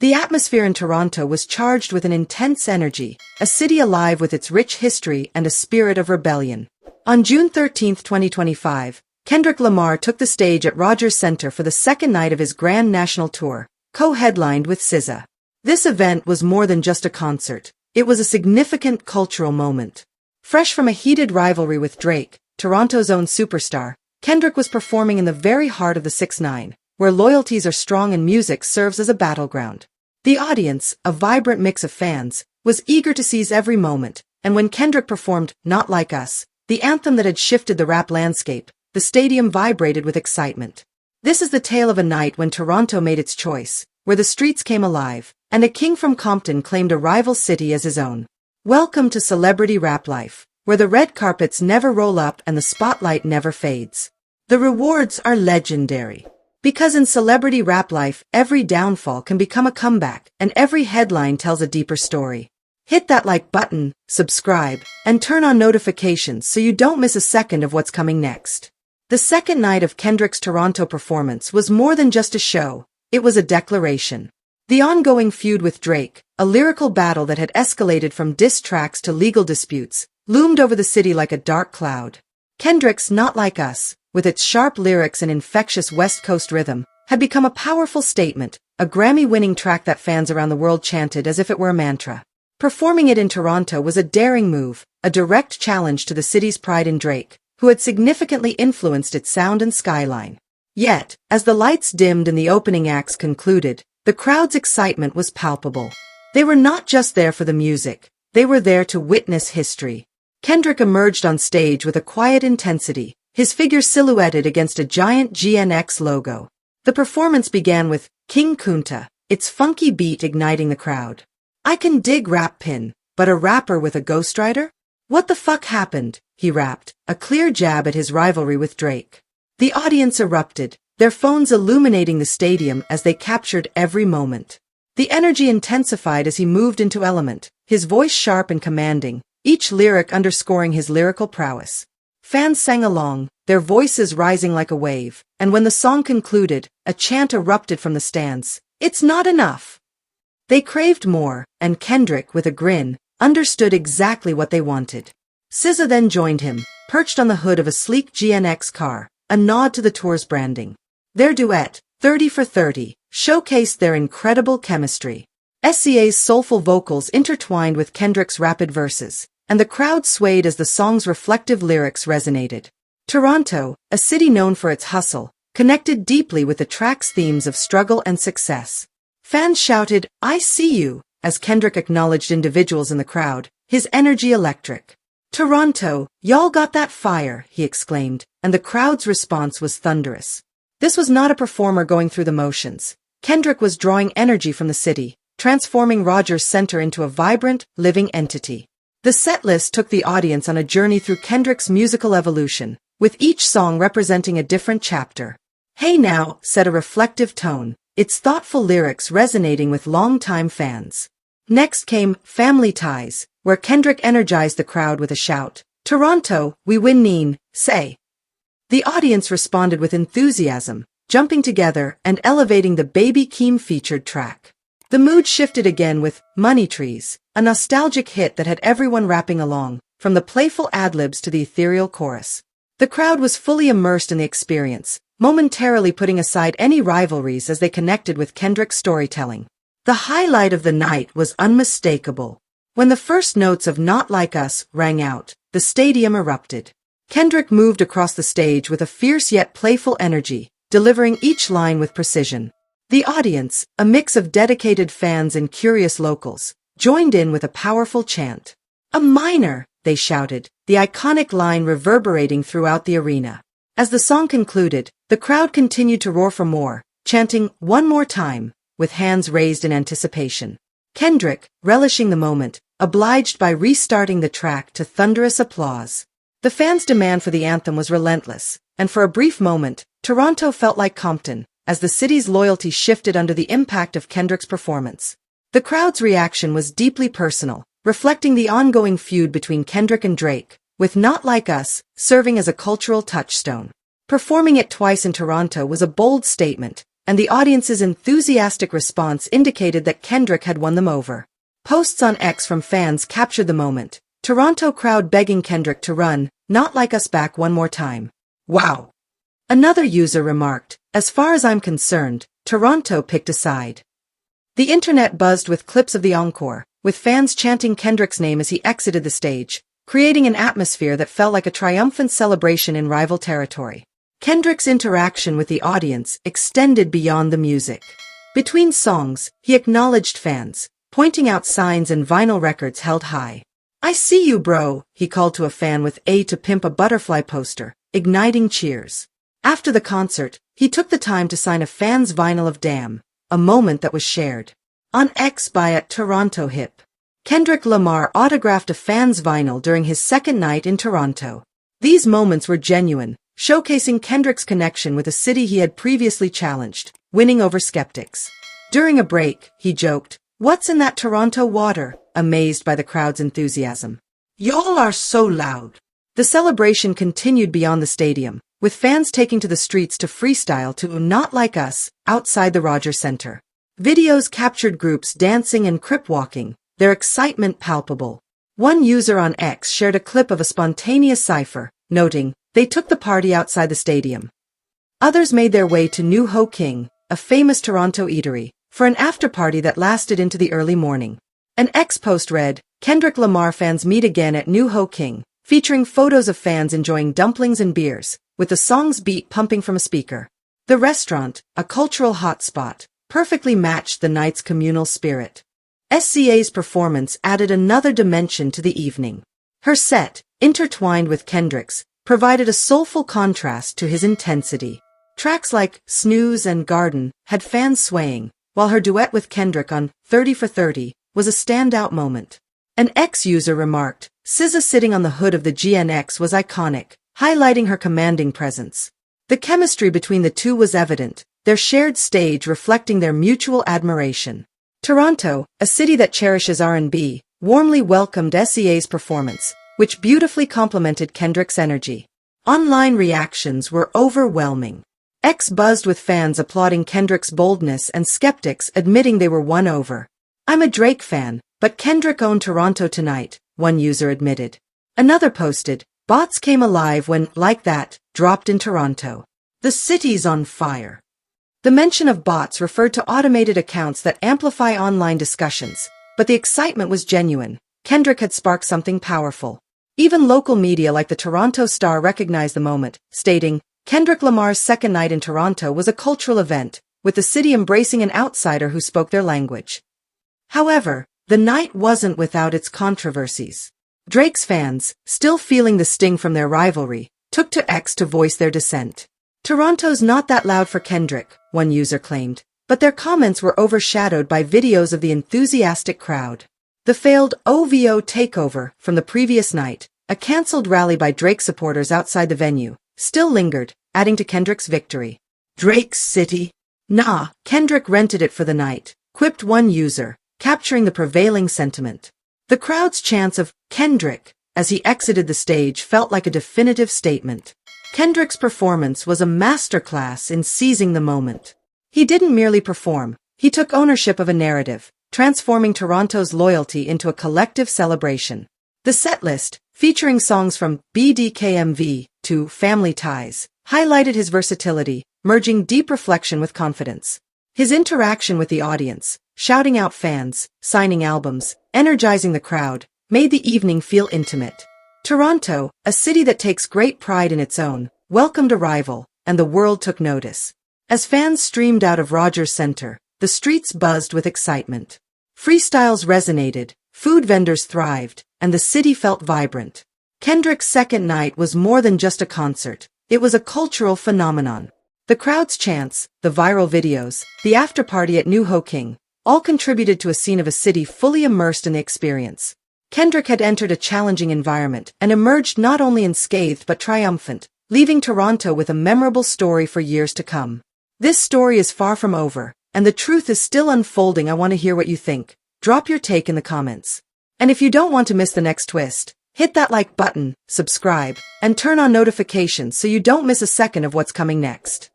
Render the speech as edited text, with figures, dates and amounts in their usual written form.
The atmosphere in Toronto was charged with an intense energy, a city alive with its rich history and a spirit of rebellion. On June 13, 2025, Kendrick Lamar took the stage at Rogers Centre for the second night of his grand national tour, co-headlined with SZA. This event was more than just a concert. It was a significant cultural moment. Fresh from a heated rivalry with Drake, Toronto's own superstar, Kendrick was performing in the very heart of the 6ix9ine, where loyalties are strong and music serves as a battleground. The audience, a vibrant mix of fans, was eager to seize every moment, and when Kendrick performed Not Like Us, the anthem that had shifted the rap landscape, the stadium vibrated with excitement. This is the tale of a night when Toronto made its choice, where the streets came alive, and a king from Compton claimed a rival city as his own. Welcome to celebrity rap life, where the red carpets never roll up and the spotlight never fades. The rewards are legendary. Because in celebrity rap life, every downfall can become a comeback, and every headline tells a deeper story. Hit that like button, subscribe, and turn on notifications so you don't miss a second of what's coming next. The second night of Kendrick's Toronto performance was more than just a show, it was a declaration. The ongoing feud with Drake, a lyrical battle that had escalated from diss tracks to legal disputes, loomed over the city like a dark cloud. Kendrick's Not Like Us, with its sharp lyrics and infectious West Coast rhythm, had become a powerful statement, a Grammy-winning track that fans around the world chanted as if it were a mantra. Performing it in Toronto was a daring move, a direct challenge to the city's pride in Drake, who had significantly influenced its sound and skyline. Yet, as the lights dimmed and the opening acts concluded, the crowd's excitement was palpable. They were not just there for the music, they were there to witness history. Kendrick emerged on stage with a quiet intensity, his figure silhouetted against a giant GNX logo. The performance began with King Counta, its funky beat igniting the crowd. I can dig rap pin, but a rapper with a ghostwriter? What the fuck happened? He rapped, a clear jab at his rivalry with Drake. The audience erupted, their phones illuminating the stadium as they captured every moment. The energy intensified as he moved into element, his voice sharp and commanding, each lyric underscoring his lyrical prowess. Fans sang along, their voices rising like a wave, and when the song concluded, a chant erupted from the stands. It's not enough. They craved more, and Kendrick, with a grin, understood exactly what they wanted. SZA then joined him, perched on the hood of a sleek GNX car, a nod to the tour's branding. Their duet, 30 for 30, showcased their incredible chemistry. SZA's soulful vocals intertwined with Kendrick's rapid verses, and the crowd swayed as the song's reflective lyrics resonated. Toronto, a city known for its hustle, connected deeply with the track's themes of struggle and success. Fans shouted, "I see you," as Kendrick acknowledged individuals in the crowd, his energy electric. "Toronto, y'all got that fire," he exclaimed, and the crowd's response was thunderous. This was not a performer going through the motions. Kendrick was drawing energy from the city, transforming Rogers Centre into a vibrant, living entity. The setlist took the audience on a journey through Kendrick's musical evolution, with each song representing a different chapter. Hey Now set a reflective tone, its thoughtful lyrics resonating with longtime fans. Next came Family Ties, where Kendrick energized the crowd with a shout, "Toronto, we win Neen, say." The audience responded with enthusiasm, jumping together and elevating the Baby Keem featured track. The mood shifted again with Money Trees, a nostalgic hit that had everyone rapping along, from the playful ad-libs to the ethereal chorus. The crowd was fully immersed in the experience, momentarily putting aside any rivalries as they connected with Kendrick's storytelling. The highlight of the night was unmistakable. When the first notes of Not Like Us rang out, the stadium erupted. Kendrick moved across the stage with a fierce yet playful energy, delivering each line with precision. The audience, a mix of dedicated fans and curious locals, joined in with a powerful chant. "A minor," they shouted, the iconic line reverberating throughout the arena. As the song concluded, the crowd continued to roar for more, chanting "One more time," with hands raised in anticipation. Kendrick, relishing the moment, obliged by restarting the track to thunderous applause. The fans' demand for the anthem was relentless, and for a brief moment, Toronto felt like Compton, as the city's loyalty shifted under the impact of Kendrick's performance. The crowd's reaction was deeply personal, reflecting the ongoing feud between Kendrick and Drake, with Not Like Us serving as a cultural touchstone. Performing it twice in Toronto was a bold statement, and the audience's enthusiastic response indicated that Kendrick had won them over. Posts on X from fans captured the moment. Toronto crowd begging Kendrick to run, "Not like us back one more time." Wow. Another user remarked, "As far as I'm concerned, Toronto picked a side." The internet buzzed with clips of the encore, with fans chanting Kendrick's name as he exited the stage, creating an atmosphere that felt like a triumphant celebration in rival territory. Kendrick's interaction with the audience extended beyond the music. Between songs, he acknowledged fans, pointing out signs and vinyl records held high. "I see you, bro," he called to a fan with "A to Pimp a Butterfly" poster, igniting cheers. After the concert, he took the time to sign a fan's vinyl of Damn, a moment that was shared on X by @TorontoHip. Kendrick Lamar autographed a fan's vinyl during his second night in Toronto. These moments were genuine, showcasing Kendrick's connection with a city he had previously challenged, winning over skeptics. During a break, he joked, "What's in that Toronto water?" amazed by the crowd's enthusiasm. "Y'all are so loud." The celebration continued beyond the stadium, with fans taking to the streets to freestyle to "Not Like Us" outside the Rogers Centre. Videos captured groups dancing and crip-walking, their excitement palpable. One user on X shared a clip of a spontaneous cipher, noting, "They took the party outside the stadium." Others made their way to New Ho King, a famous Toronto eatery, for an after-party that lasted into the early morning. An X post read, "Kendrick Lamar fans meet again at New Ho King," featuring photos of fans enjoying dumplings and beers, with the song's beat pumping from a speaker. The restaurant, a cultural hotspot, perfectly matched the night's communal spirit. SCA's performance added another dimension to the evening. Her set, intertwined with Kendrick's, provided a soulful contrast to his intensity. Tracks like Snooze and Garden had fans swaying, while her duet with Kendrick on 30 for 30 was a standout moment. An X-user remarked, "SZA sitting on the hood of the GNX was iconic, highlighting her commanding presence." The chemistry between the two was evident, their shared stage reflecting their mutual admiration. Toronto, a city that cherishes R&B, warmly welcomed SCA's performance, which beautifully complemented Kendrick's energy. Online reactions were overwhelming. X buzzed with fans applauding Kendrick's boldness and skeptics admitting they were won over. "I'm a Drake fan, but Kendrick owned Toronto tonight," one user admitted. Another posted, "Bots came alive when Like That dropped in Toronto. The city's on fire." The mention of bots referred to automated accounts that amplify online discussions, but the excitement was genuine. Kendrick had sparked something powerful. Even local media like the Toronto Star recognized the moment, stating, "Kendrick Lamar's second night in Toronto was a cultural event, with the city embracing an outsider who spoke their language." However, the night wasn't without its controversies. Drake's fans, still feeling the sting from their rivalry, took to X to voice their dissent. "Toronto's not that loud for Kendrick," one user claimed, but their comments were overshadowed by videos of the enthusiastic crowd. The failed OVO Takeover from the previous night, a cancelled rally by Drake supporters outside the venue, still lingered, adding to Kendrick's victory. "Drake's city? Nah, Kendrick rented it for the night," quipped one user, capturing the prevailing sentiment. The crowd's chants of "Kendrick" as he exited the stage felt like a definitive statement. Kendrick's performance was a masterclass in seizing the moment. He didn't merely perform, he took ownership of a narrative, transforming Toronto's loyalty into a collective celebration. The setlist, featuring songs from BDKMV to Family Ties, highlighted his versatility, merging deep reflection with confidence. His interaction with the audience, shouting out fans, signing albums, energizing the crowd, made the evening feel intimate. Toronto, a city that takes great pride in its own, welcomed a rival, and the world took notice. As fans streamed out of Rogers Centre, the streets buzzed with excitement. Freestyles resonated, food vendors thrived, and the city felt vibrant. Kendrick's second night was more than just a concert, it was a cultural phenomenon. The crowd's chants, the viral videos, the after-party at New Ho King, all contributed to a scene of a city fully immersed in the experience. Kendrick had entered a challenging environment and emerged not only unscathed but triumphant, leaving Toronto with a memorable story for years to come. This story is far from over, and the truth is still unfolding. I want to hear what you think. Drop your take in the comments. And if you don't want to miss the next twist, hit that like button, subscribe, and turn on notifications so you don't miss a second of what's coming next.